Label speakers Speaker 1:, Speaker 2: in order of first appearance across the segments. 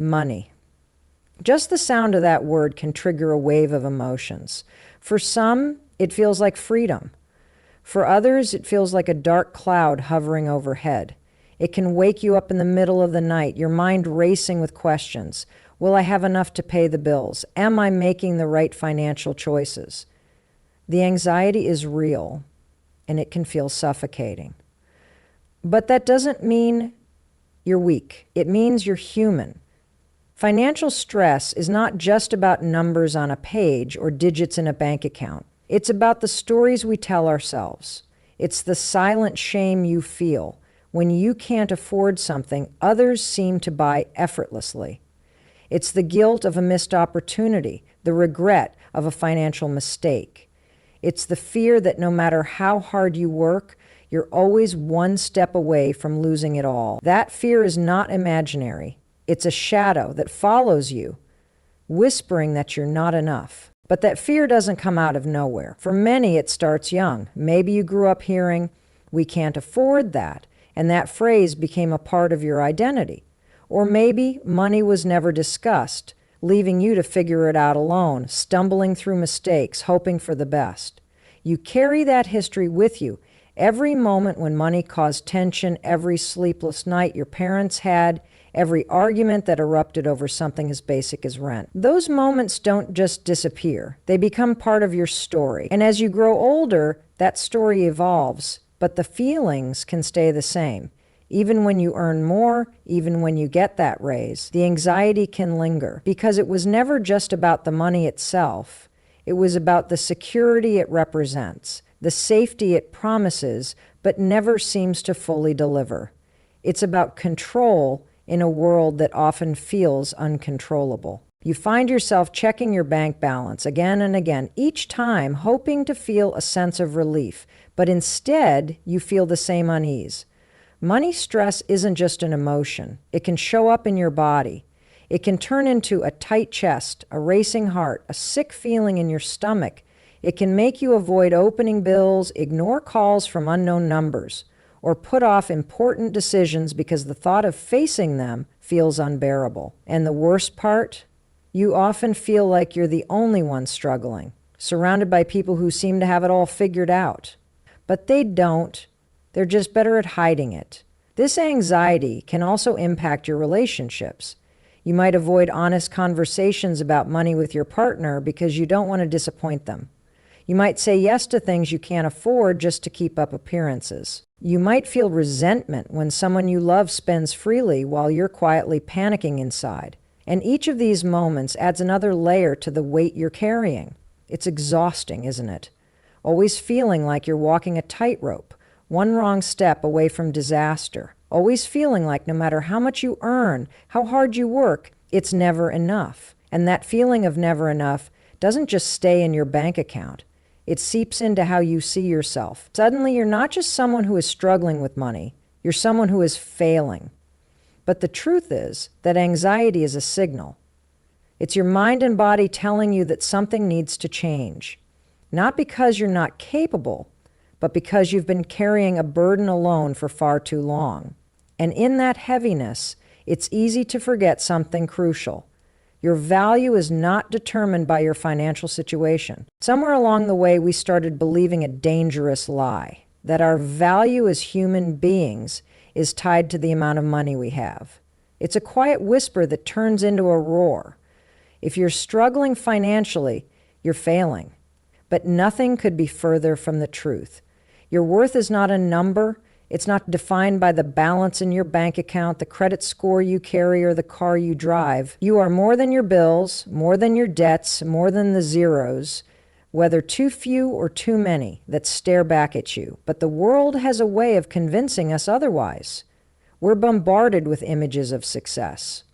Speaker 1: Money. Just the sound of that word can trigger a wave of emotions. For some, it feels like freedom. For others, it feels like a dark cloud hovering overhead. It can wake you up in the middle of the night, your mind racing with questions. Will I have enough to pay the bills? Am I making the right financial choices? The anxiety is real, and it can feel suffocating. But that doesn't mean you're weak. It means you're human. Financial stress is not just about numbers on a page or digits in a bank account. It's about the stories we tell ourselves. It's the silent shame you feel when you can't afford something others seem to buy effortlessly. It's the guilt of a missed opportunity, the regret of a financial mistake. It's the fear that no matter how hard you work, you're always one step away from losing it all. That fear is not imaginary. It's a shadow that follows you, whispering that you're not enough. But that fear doesn't come out of nowhere. For many, it starts young. Maybe you grew up hearing, "We can't afford that," and that phrase became a part of your identity. Or maybe money was never discussed, leaving you to figure it out alone, stumbling through mistakes, hoping for the best. You carry that history with you. Every moment when money caused tension, every sleepless night your parents had, every argument that erupted over something as basic as rent. Those moments don't just disappear. They become part of your story. And as you grow older, that story evolves, but the feelings can stay the same. Even when you earn more, even when you get that raise, the anxiety can linger because it was never just about the money itself. It was about the security it represents, the safety it promises, but never seems to fully deliver. It's about control in a world that often feels uncontrollable. You find yourself checking your bank balance again and again, each time hoping to feel a sense of relief, but instead you feel the same unease. Money stress isn't just an emotion. It can show up in your body. It can turn into a tight chest, a racing heart, a sick feeling in your stomach. It can make you avoid opening bills, ignore calls from unknown numbers, or put off important decisions because the thought of facing them feels unbearable. And the worst part? You often feel like you're the only one struggling, surrounded by people who seem to have it all figured out. But they don't. They're just better at hiding it. This anxiety can also impact your relationships. You might avoid honest conversations about money with your partner because you don't want to disappoint them. You might say yes to things you can't afford just to keep up appearances. You might feel resentment when someone you love spends freely while you're quietly panicking inside. And each of these moments adds another layer to the weight you're carrying. It's exhausting, isn't it? Always feeling like you're walking a tightrope, one wrong step away from disaster. Always feeling like no matter how much you earn, how hard you work, it's never enough. And that feeling of never enough doesn't just stay in your bank account. It seeps into how you see yourself. Suddenly, you're not just someone who is struggling with money. You're someone who is failing. But the truth is that anxiety is a signal. It's your mind and body telling you that something needs to change. Not because you're not capable, but because you've been carrying a burden alone for far too long. And in that heaviness, it's easy to forget something crucial. Your value is not determined by your financial situation. Somewhere along the way, we started believing a dangerous lie, that our value as human beings is tied to the amount of money we have. It's a quiet whisper that turns into a roar. If you're struggling financially, you're failing. But nothing could be further from the truth. Your worth is not a number. It's not defined by the balance in your bank account, the credit score you carry, or the car you drive. You are more than your bills, more than your debts, more than the zeros, whether too few or too many that stare back at you. But the world has a way of convincing us otherwise. We're bombarded with images of success.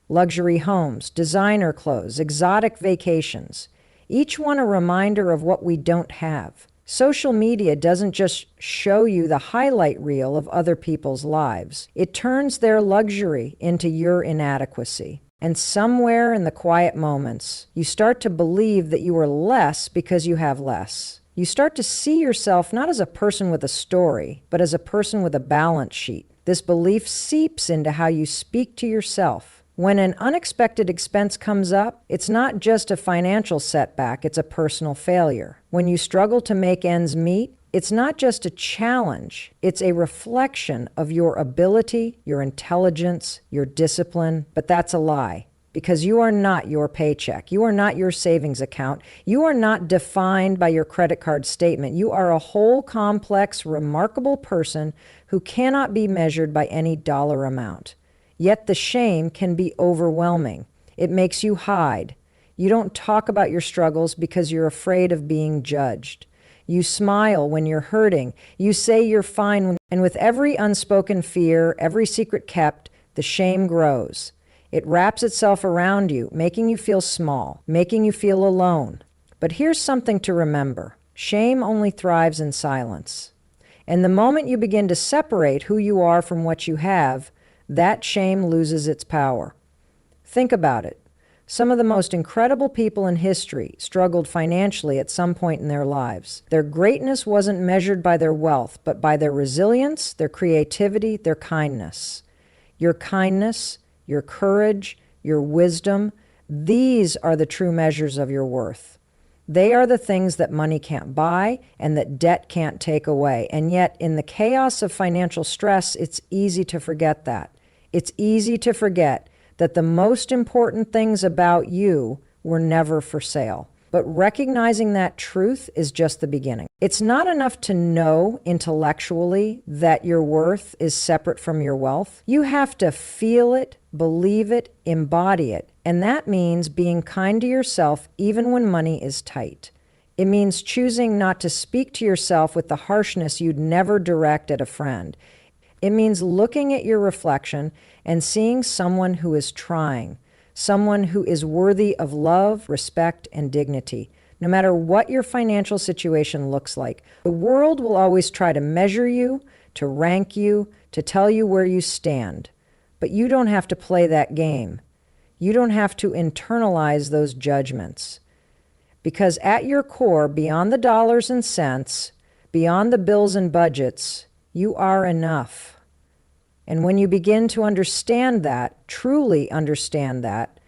Speaker 1: Luxury homes, designer clothes, exotic vacations, each one a reminder of what we don't have. Social media doesn't just show you the highlight reel of other people's lives. It turns their luxury into your inadequacy. And somewhere in the quiet moments, you start to believe that you are less because you have less. You start to see yourself not as a person with a story, but as a person with a balance sheet. This belief seeps into how you speak to yourself. When an unexpected expense comes up, it's not just a financial setback, it's a personal failure. When you struggle to make ends meet, it's not just a challenge, it's a reflection of your ability, your intelligence, your discipline, but that's a lie. Because you are not your paycheck. You are not your savings account. You are not defined by your credit card statement. You are a whole, complex, remarkable person who cannot be measured by any dollar amount. Yet the shame can be overwhelming. It makes you hide. You don't talk about your struggles because you're afraid of being judged. You smile when you're hurting. You say you're fine. And with every unspoken fear, every secret kept, the shame grows. It wraps itself around you, making you feel small, making you feel alone. But here's something to remember. Shame only thrives in silence. And the moment you begin to separate who you are from what you have, that shame loses its power. Think about it. Some of the most incredible people in history struggled financially at some point in their lives. Their greatness wasn't measured by their wealth, but by their resilience, their creativity, their kindness. Your kindness, your courage, your wisdom, these are the true measures of your worth. They are the things that money can't buy and that debt can't take away. And yet, in the chaos of financial stress, it's easy to forget that. It's easy to forget that the most important things about you were never for sale. But recognizing that truth is just the beginning. It's not enough to know intellectually that your worth is separate from your wealth. You have to feel it, believe it, embody it. And that means being kind to yourself even when money is tight. It means choosing not to speak to yourself with the harshness you'd never direct at a friend. It means looking at your reflection and seeing someone who is trying, someone who is worthy of love, respect, and dignity. No matter what your financial situation looks like, the world will always try to measure you, to rank you, to tell you where you stand. But you don't have to play that game. You don't have to internalize those judgments. Because at your core, beyond the dollars and cents, beyond the bills and budgets, you are enough. And when you begin to understand that, truly understand that,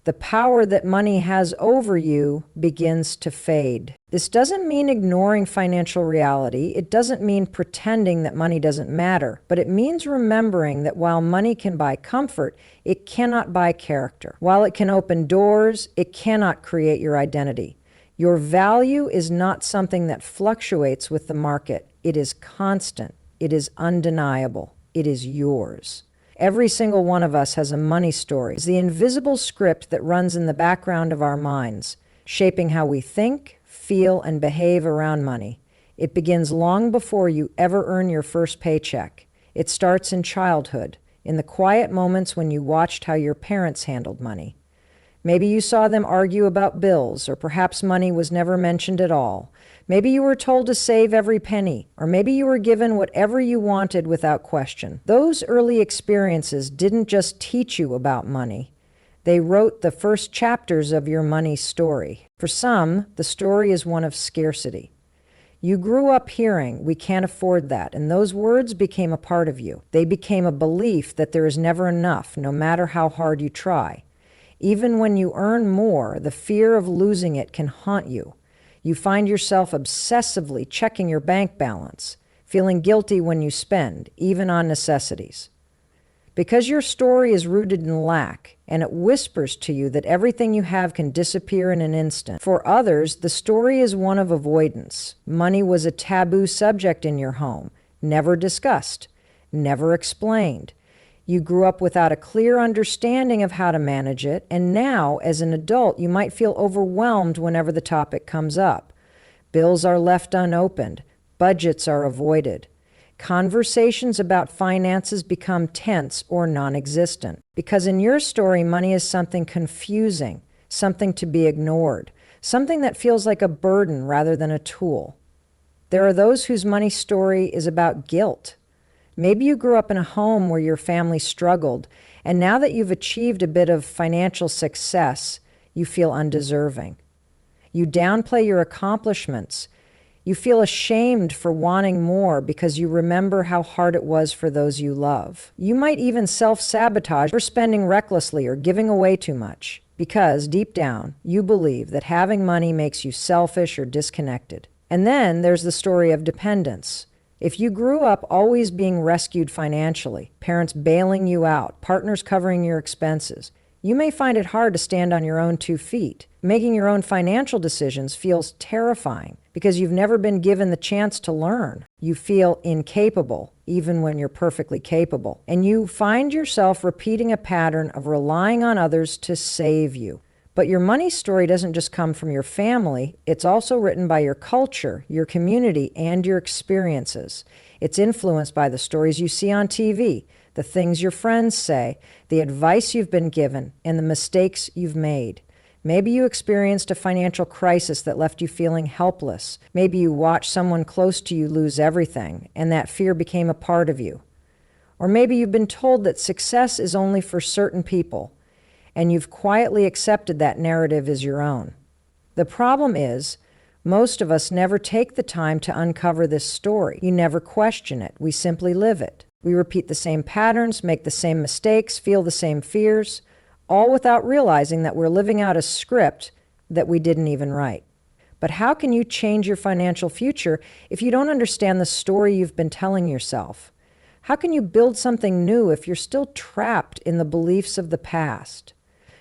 Speaker 1: the power that money has over you begins to fade. This doesn't mean ignoring financial reality. It doesn't mean pretending that money doesn't matter. But it means remembering that while money can buy comfort, it cannot buy character. While it can open doors, it cannot create your identity. Your value is not something that fluctuates with the market. It is constant. It is undeniable. It is yours. Every single one of us has a money story. It's the invisible script that runs in the background of our minds, shaping how we think, feel, and behave around money. It begins long before you ever earn your first paycheck. It starts in childhood, in the quiet moments when you watched how your parents handled money. Maybe you saw them argue about bills, or perhaps money was never mentioned at all. Maybe you were told to save every penny, or maybe you were given whatever you wanted without question. Those early experiences didn't just teach you about money. They wrote the first chapters of your money story. For some, the story is one of scarcity. You grew up hearing, "We can't afford that," and those words became a part of you. They became a belief that there is never enough, no matter how hard you try. Even when you earn more, the fear of losing it can haunt you. You find yourself obsessively checking your bank balance, feeling guilty when you spend, even on necessities. Because your story is rooted in lack, and it whispers to you that everything you have can disappear in an instant. For others, the story is one of avoidance. Money was a taboo subject in your home, never discussed, never explained. You grew up without a clear understanding of how to manage it, and now, as an adult, you might feel overwhelmed whenever the topic comes up. Bills are left unopened. Budgets are avoided. Conversations about finances become tense or non-existent. Because in your story, money is something confusing, something to be ignored, something that feels like a burden rather than a tool. There are those whose money story is about guilt. Maybe you grew up in a home where your family struggled, and now that you've achieved a bit of financial success, you feel undeserving. You downplay your accomplishments. You feel ashamed for wanting more because you remember how hard it was for those you love. You might even self-sabotage for spending recklessly or giving away too much, because deep down, you believe that having money makes you selfish or disconnected. And then there's the story of dependence. If you grew up always being rescued financially, parents bailing you out, partners covering your expenses, you may find it hard to stand on your own 2 feet. Making your own financial decisions feels terrifying because you've never been given the chance to learn. You feel incapable, even when you're perfectly capable. And you find yourself repeating a pattern of relying on others to save you. But your money story doesn't just come from your family. It's also written by your culture, your community, and your experiences. It's influenced by the stories you see on TV, the things your friends say, the advice you've been given, and the mistakes you've made. Maybe you experienced a financial crisis that left you feeling helpless. Maybe you watched someone close to you lose everything, and that fear became a part of you. Or maybe you've been told that success is only for certain people, and you've quietly accepted that narrative as your own. The problem is, most of us never take the time to uncover this story. You never question it. We simply live it. We repeat the same patterns, make the same mistakes, feel the same fears, all without realizing that we're living out a script that we didn't even write. But how can you change your financial future if you don't understand the story you've been telling yourself? How can you build something new if you're still trapped in the beliefs of the past?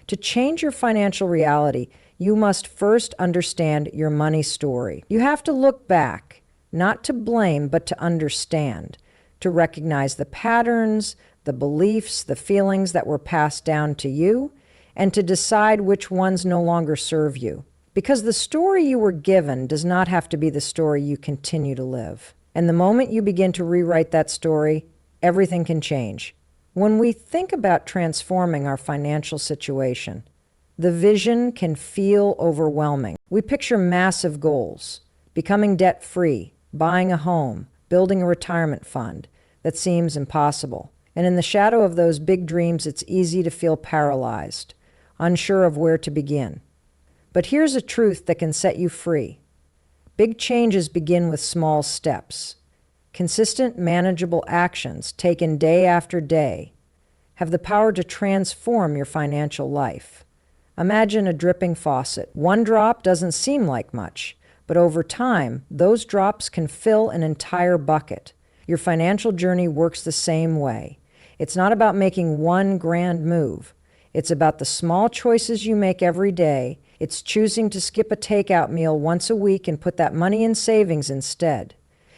Speaker 1: To change your financial reality, you must first understand your money story. You have to look back, not to blame, but to understand, to recognize the patterns, the beliefs, the feelings that were passed down to you, and to decide which ones no longer serve you. Because the story you were given does not have to be the story you continue to live. And the moment you begin to rewrite that story, everything can change. When we think about transforming our financial situation, the vision can feel overwhelming. We picture massive goals, becoming debt-free, buying a home, building a retirement fund. That seems impossible. And in the shadow of those big dreams, it's easy to feel paralyzed, unsure of where to begin. But here's a truth that can set you free. Big changes begin with small steps. Consistent, manageable actions taken day after day have the power to transform your financial life. Imagine a dripping faucet. One drop doesn't seem like much, but over time, those drops can fill an entire bucket. Your financial journey works the same way. It's not about making one grand move. It's about the small choices you make every day. It's choosing to skip a takeout meal once a week and put that money in savings instead.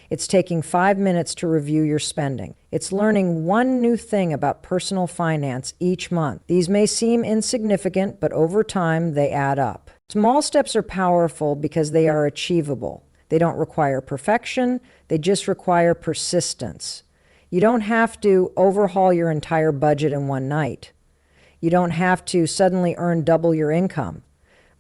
Speaker 1: It's taking 5 minutes to review your spending. It's learning one new thing about personal finance each month. These may seem insignificant, but over time, they add up. Small steps are powerful because they are achievable. They don't require perfection. They just require persistence. You don't have to overhaul your entire budget in one night. You don't have to suddenly earn double your income.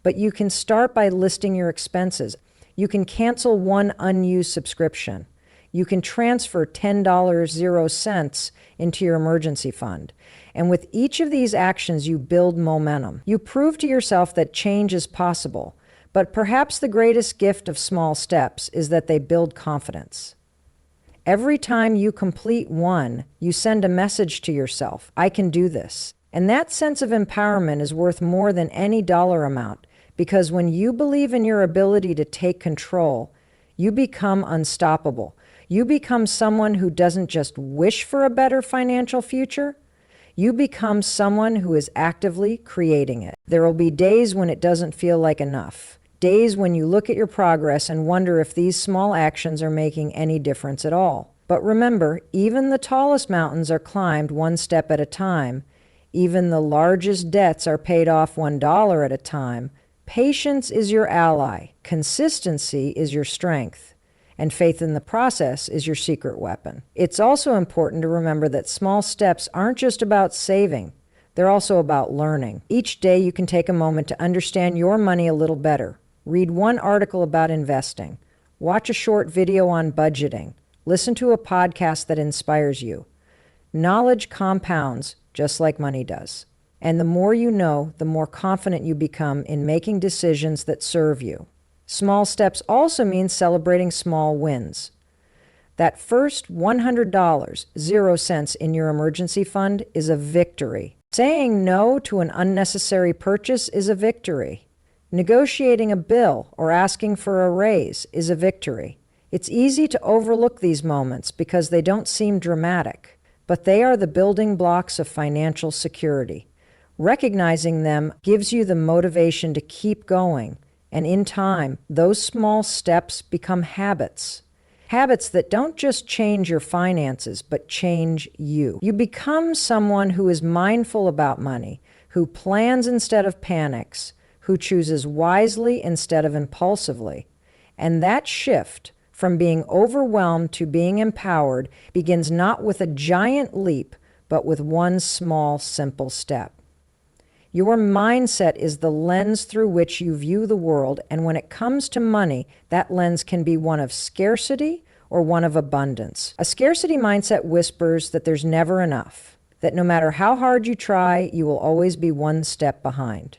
Speaker 1: But you can start by listing your expenses. You can cancel one unused subscription. You can transfer $10.00 into your emergency fund. And with each of these actions, you build momentum. You prove to yourself that change is possible. But perhaps the greatest gift of small steps is that they build confidence. Every time you complete one, you send a message to yourself, I can do this. And that sense of empowerment is worth more than any dollar amount, because when you believe in your ability to take control, you become unstoppable. You become someone who doesn't just wish for a better financial future. You become someone who is actively creating it. There will be days when it doesn't feel like enough. Days when you look at your progress and wonder if these small actions are making any difference at all. But remember, even the tallest mountains are climbed one step at a time. Even the largest debts are paid off $1 at a time. Patience is your ally. Consistency is your strength. And faith in the process is your secret weapon. It's also important to remember that small steps aren't just about saving. They're also about learning. Each day you can take a moment to understand your money a little better. Read one article about investing. Watch a short video on budgeting. Listen to a podcast that inspires you. Knowledge compounds just like money does. And the more you know, the more confident you become in making decisions that serve you. Small steps also means celebrating small wins. That first $100, 0 cents in your emergency fund is a victory. Saying no to an unnecessary purchase is a victory. Negotiating a bill or asking for a raise is a victory. It's easy to overlook these moments because they don't seem dramatic, but they are the building blocks of financial security. Recognizing them gives you the motivation to keep going, and in time, those small steps become habits. Habits that don't just change your finances, but change you. You become someone who is mindful about money, who plans instead of panics, who chooses wisely instead of impulsively. And that shift from being overwhelmed to being empowered begins not with a giant leap, but with one small, simple step. Your mindset is the lens through which you view the world, and when it comes to money, that lens can be one of scarcity or one of abundance. A scarcity mindset whispers that there's never enough, that no matter how hard you try, you will always be one step behind.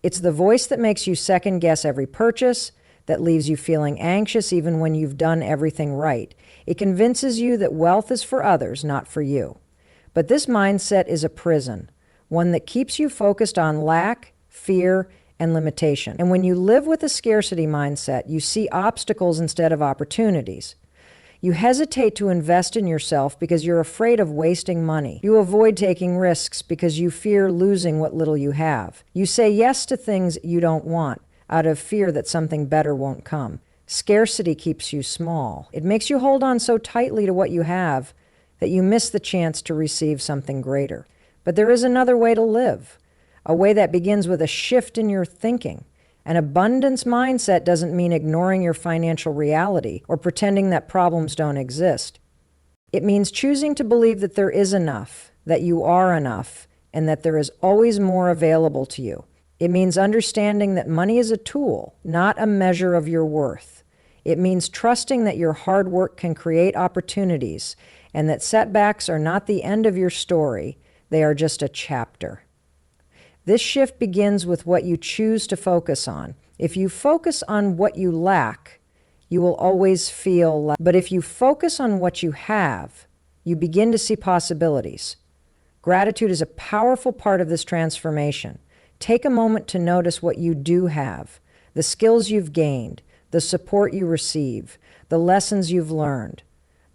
Speaker 1: It's the voice that makes you second guess every purchase, that leaves you feeling anxious even when you've done everything right. It convinces you that wealth is for others, not for you. But this mindset is a prison, one that keeps you focused on lack, fear, and limitation. And when you live with a scarcity mindset, you see obstacles instead of opportunities. You hesitate to invest in yourself because you're afraid of wasting money. You avoid taking risks because you fear losing what little you have. You say yes to things you don't want out of fear that something better won't come. Scarcity keeps you small. It makes you hold on so tightly to what you have that you miss the chance to receive something greater. But there is another way to live, a way that begins with a shift in your thinking. An abundance mindset doesn't mean ignoring your financial reality or pretending that problems don't exist. It means choosing to believe that there is enough, that you are enough, and that there is always more available to you. It means understanding that money is a tool, not a measure of your worth. It means trusting that your hard work can create opportunities and that setbacks are not the end of your story, they are just a chapter. This shift begins with what you choose to focus on. If you focus on what you lack, you will always feel lack. But if you focus on what you have, you begin to see possibilities. Gratitude is a powerful part of this transformation. Take a moment to notice what you do have, the skills you've gained, the support you receive, the lessons you've learned.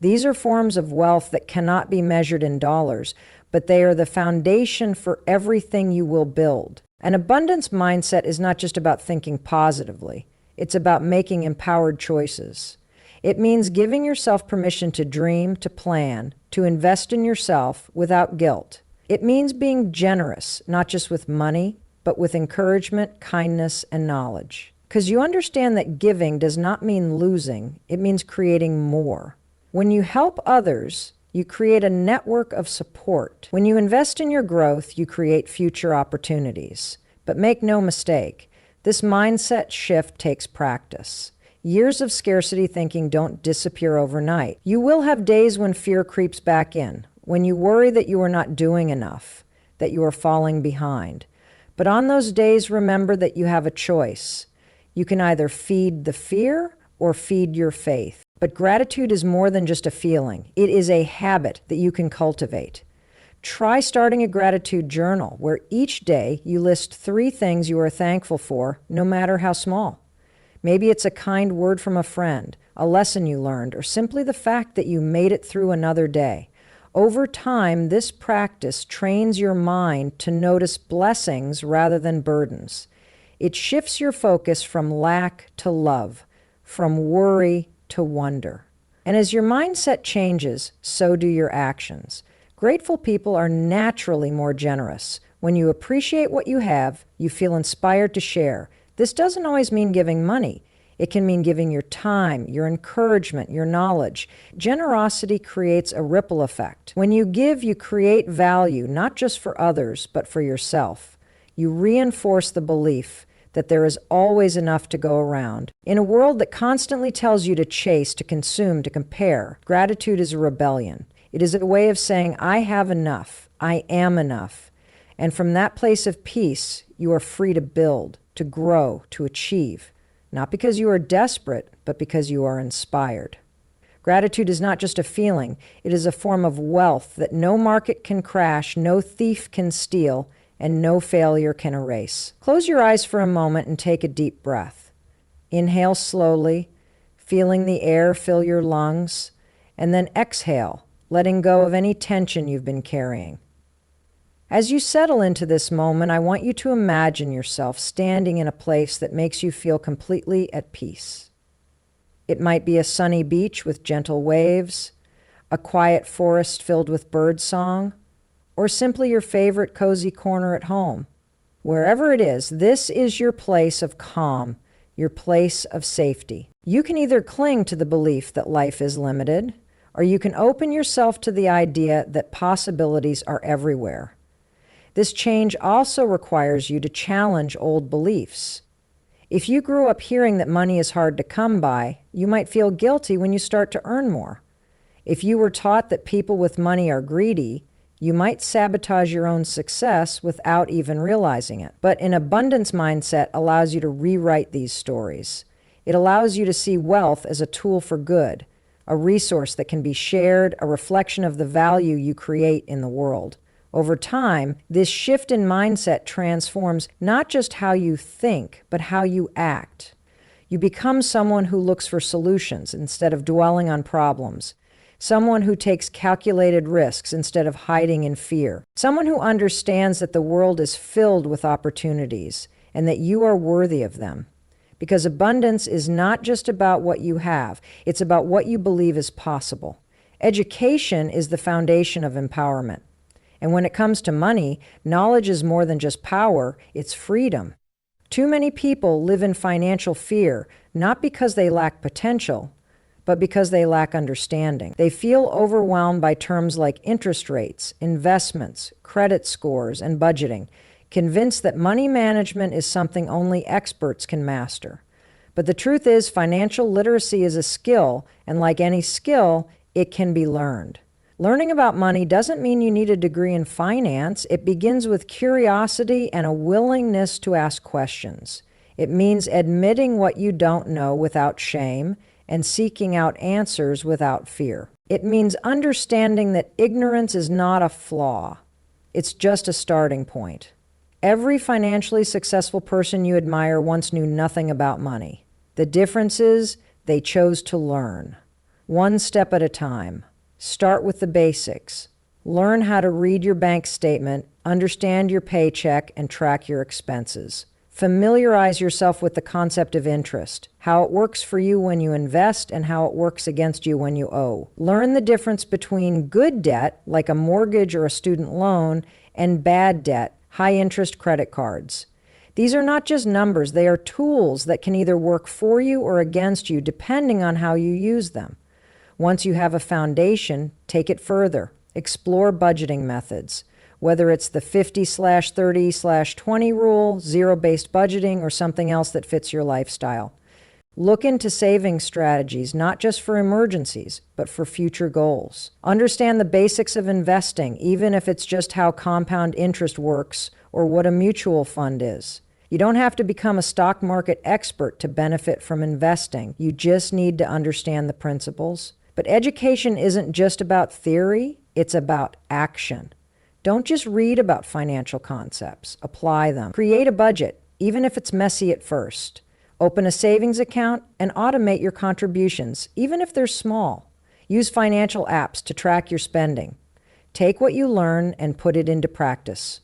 Speaker 1: These are forms of wealth that cannot be measured in dollars, but they are the foundation for everything you will build. An abundance mindset is not just about thinking positively. It's about making empowered choices. It means giving yourself permission to dream, to plan, to invest in yourself without guilt. It means being generous, not just with money, but with encouragement, kindness, and knowledge. Because you understand that giving does not mean losing, it means creating more. When you help others, you create a network of support. When you invest in your growth, you create future opportunities. But make no mistake, this mindset shift takes practice. Years of scarcity thinking don't disappear overnight. You will have days when fear creeps back in, when you worry that you are not doing enough, that you are falling behind. But on those days, remember that you have a choice. You can either feed the fear or feed your faith. But gratitude is more than just a feeling. It is a habit that you can cultivate. Try starting a gratitude journal where each day you list 3 things you are thankful for, no matter how small. Maybe it's a kind word from a friend, a lesson you learned, or simply the fact that you made it through another day. Over time, this practice trains your mind to notice blessings rather than burdens. It shifts your focus from lack to love, from worry to wonder. And as your mindset changes, so do your actions. Grateful people are naturally more generous. When you appreciate what you have, you feel inspired to share. This doesn't always mean giving money. It can mean giving your time, your encouragement, your knowledge. Generosity creates a ripple effect. When you give, you create value, not just for others, but for yourself. You reinforce the belief that there is always enough to go around. In a world that constantly tells you to chase, to consume, to compare, gratitude is a rebellion. It is a way of saying, I have enough, I am enough. And from that place of peace, you are free to build, to grow, to achieve. not because you are desperate, but because you are inspired. Gratitude is not just a feeling, it is a form of wealth that no market can crash, no thief can steal, and no failure can erase. Close your eyes for a moment and take a deep breath. Inhale slowly, feeling the air fill your lungs, and then exhale, letting go of any tension you've been carrying. As you settle into this moment, I want you to imagine yourself standing in a place that makes you feel completely at peace. It might be a sunny beach with gentle waves, a quiet forest filled with birdsong, or simply your favorite cozy corner at home. Wherever it is, this is your place of calm, your place of safety. You can either cling to the belief that life is limited, or you can open yourself to the idea that possibilities are everywhere. This change also requires you to challenge old beliefs. If you grew up hearing that money is hard to come by, you might feel guilty when you start to earn more. If you were taught that people with money are greedy, you might sabotage your own success without even realizing it. But an abundance mindset allows you to rewrite these stories. It allows you to see wealth as a tool for good, a resource that can be shared, a reflection of the value you create in the world. Over time, this shift in mindset transforms not just how you think, but how you act. You become someone who looks for solutions instead of dwelling on problems. Someone who takes calculated risks instead of hiding in fear. Someone who understands that the world is filled with opportunities and that you are worthy of them. Because abundance is not just about what you have, it's about what you believe is possible. Education is the foundation of empowerment. And when it comes to money, knowledge is more than just power, it's freedom. Too many people live in financial fear, not because they lack potential, but because they lack understanding. They feel overwhelmed by terms like interest rates, investments, credit scores, and budgeting, convinced that money management is something only experts can master. But the truth is, financial literacy is a skill, and like any skill, it can be learned. Learning about money doesn't mean you need a degree in finance. It begins with curiosity and a willingness to ask questions. It means admitting what you don't know without shame and seeking out answers without fear. It means understanding that ignorance is not a flaw. It's just a starting point. Every financially successful person you admire once knew nothing about money. The difference is they chose to learn, one step at a time. Start with the basics. Learn how to read your bank statement, understand your paycheck, and track your expenses. Familiarize yourself with the concept of interest, how it works for you when you invest and how it works against you when you owe. Learn the difference between good debt, like a mortgage or a student loan, and bad debt, high-interest credit cards. These are not just numbers, they are tools that can either work for you or against you, depending on how you use them. Once you have a foundation, take it further. Explore budgeting methods, whether it's the 50/30/20 rule, zero-based budgeting, or something else that fits your lifestyle. Look into saving strategies, not just for emergencies, but for future goals. Understand the basics of investing, even if it's just how compound interest works or what a mutual fund is. You don't have to become a stock market expert to benefit from investing. You just need to understand the principles. But education isn't just about theory, it's about action. Don't just read about financial concepts, apply them. Create a budget, even if it's messy at first. Open a savings account and automate your contributions, even if they're small. Use financial apps to track your spending. Take what you learn and put it into practice.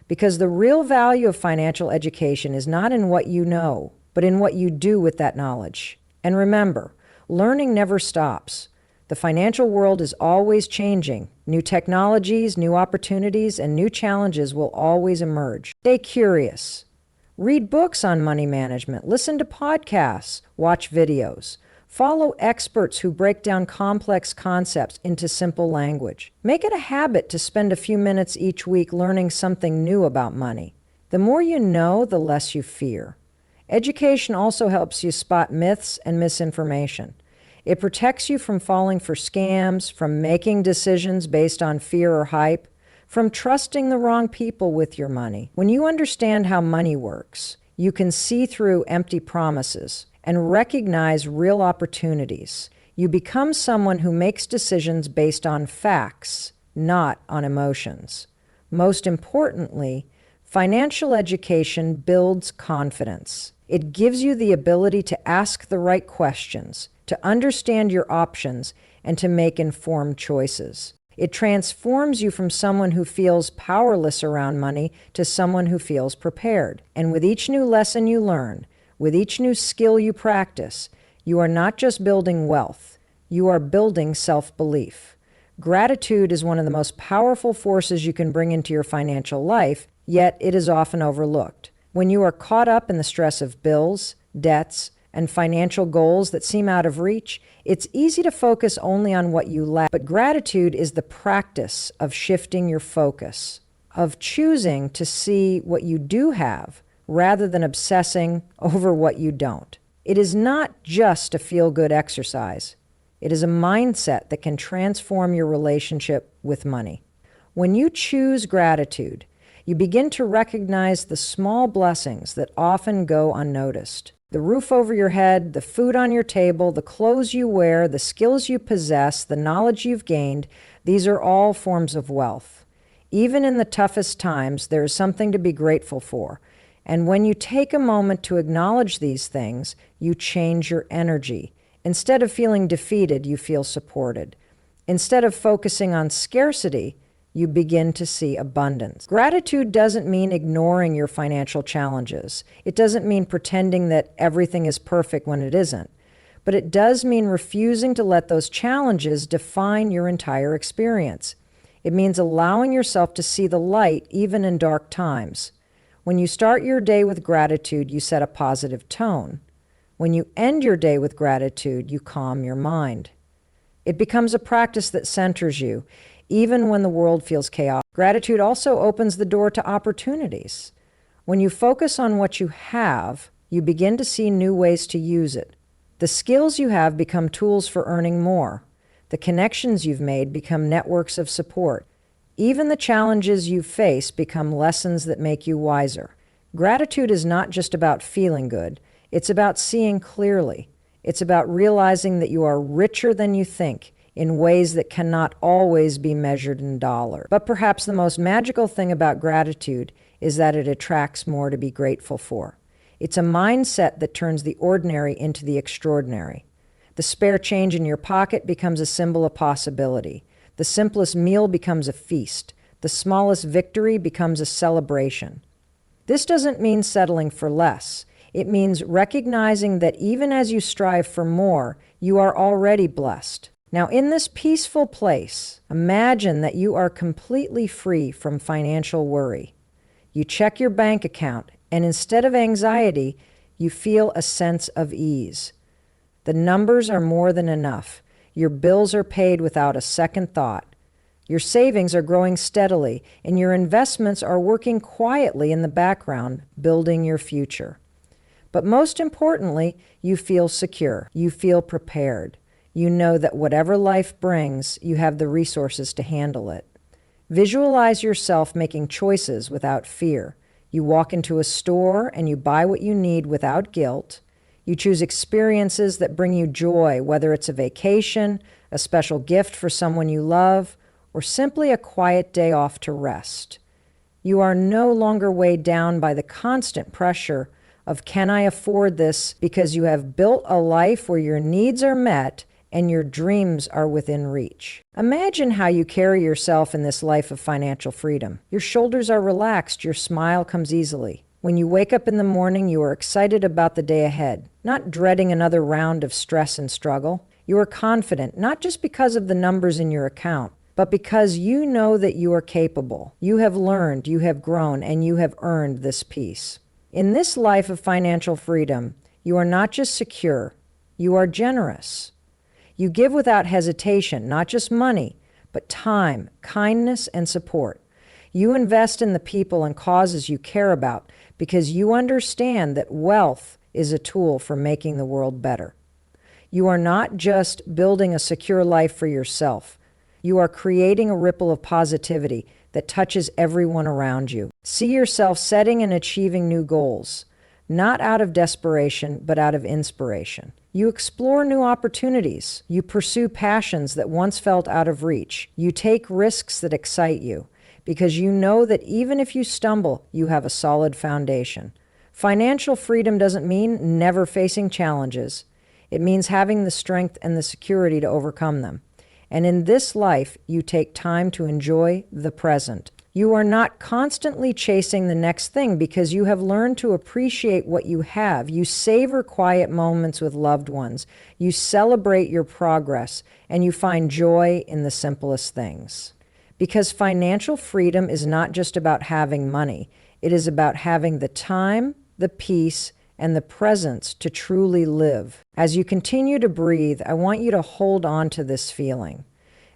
Speaker 1: Because the real value of financial education is not in what you know, but in what you do with that knowledge. And remember, learning never stops. The financial world is always changing. New technologies, new opportunities, and new challenges will always emerge. Stay curious. Read books on money management, listen to podcasts, watch videos. Follow experts who break down complex concepts into simple language. Make it a habit to spend a few minutes each week learning something new about money. The more you know, the less you fear. Education also helps you spot myths and misinformation. It protects you from falling for scams, from making decisions based on fear or hype, from trusting the wrong people with your money. When you understand how money works, You can see through empty promises and recognize real opportunities. You become someone who makes decisions based on facts, not on emotions. Most importantly, financial education builds confidence. It gives you the ability to ask the right questions, to understand your options, and to make informed choices. It transforms you from someone who feels powerless around money to someone who feels prepared. And with each new lesson you learn, with each new skill you practice, you are not just building wealth, you are building self-belief. Gratitude is one of the most powerful forces you can bring into your financial life, yet it is often overlooked. When you are caught up in the stress of bills, debts, and financial goals that seem out of reach, it's easy to focus only on what you lack. But gratitude is the practice of shifting your focus, of choosing to see what you do have rather than obsessing over what you don't. It is not just a feel-good exercise. It is a mindset that can transform your relationship with money. When you choose gratitude, you begin to recognize the small blessings that often go unnoticed. The roof over your head, the food on your table, the clothes you wear, the skills you possess, the knowledge you've gained, these are all forms of wealth. Even in the toughest times, there is something to be grateful for. And when you take a moment to acknowledge these things, you change your energy. Instead of feeling defeated, you feel supported. Instead of focusing on scarcity, you begin to see abundance. Gratitude doesn't mean ignoring your financial challenges. It doesn't mean pretending that everything is perfect when it isn't. But it does mean refusing to let those challenges define your entire experience. It means allowing yourself to see the light even in dark times. When you start your day with gratitude, you set a positive tone. When you end your day with gratitude, you calm your mind. It becomes a practice that centers you, even when the world feels chaotic. Gratitude also opens the door to opportunities. When you focus on what you have, you begin to see new ways to use it. The skills you have become tools for earning more. The connections you've made become networks of support. Even the challenges you face become lessons that make you wiser. Gratitude is not just about feeling good. It's about seeing clearly. It's about realizing that you are richer than you think, in ways that cannot always be measured in dollars. But perhaps the most magical thing about gratitude is that it attracts more to be grateful for. It's a mindset that turns the ordinary into the extraordinary. The spare change in your pocket becomes a symbol of possibility. The simplest meal becomes a feast. The smallest victory becomes a celebration. This doesn't mean settling for less. It means recognizing that even as you strive for more, you are already blessed. Now, in this peaceful place, imagine that you are completely free from financial worry. You check your bank account, and instead of anxiety, you feel a sense of ease. The numbers are more than enough. Your bills are paid without a second thought. Your savings are growing steadily, and your investments are working quietly in the background, building your future. But most importantly, you feel secure. You feel prepared. You know that whatever life brings, you have the resources to handle it. Visualize yourself making choices without fear. You walk into a store and you buy what you need without guilt. You choose experiences that bring you joy, whether it's a vacation, a special gift for someone you love, or simply a quiet day off to rest. You are no longer weighed down by the constant pressure of, can I afford this? Because you have built a life where your needs are met and your dreams are within reach. Imagine how you carry yourself in this life of financial freedom. Your shoulders are relaxed, your smile comes easily. When you wake up in the morning, you are excited about the day ahead, not dreading another round of stress and struggle. You are confident, not just because of the numbers in your account, but because you know that you are capable. You have learned, you have grown, and you have earned this peace. In this life of financial freedom, you are not just secure, you are generous. You give without hesitation, not just money, but time, kindness, and support. You invest in the people and causes you care about because you understand that wealth is a tool for making the world better. You are not just building a secure life for yourself. You are creating a ripple of positivity that touches everyone around you. See yourself setting and achieving new goals. not out of desperation, but out of inspiration. You explore new opportunities. You pursue passions that once felt out of reach. You take risks that excite you, because you know that even if you stumble, you have a solid foundation. Financial freedom doesn't mean never facing challenges. It means having the strength and the security to overcome them. And in this life, you take time to enjoy the present. You are not constantly chasing the next thing because you have learned to appreciate what you have. You savor quiet moments with loved ones. You celebrate your progress, and you find joy in the simplest things. Because financial freedom is not just about having money. It is about having the time, the peace, and the presence to truly live. As you continue to breathe, I want you to hold on to this feeling,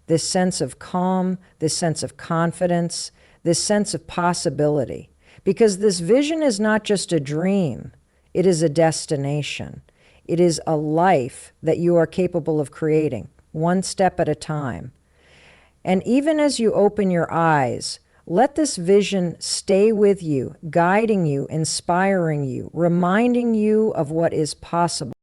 Speaker 1: this sense of calm, this sense of confidence, this sense of possibility. Because this vision is not just a dream, it is a destination. It is a life that you are capable of creating, one step at a time. And even as you open your eyes, let this vision stay with you, guiding you, inspiring you, reminding you of what is possible.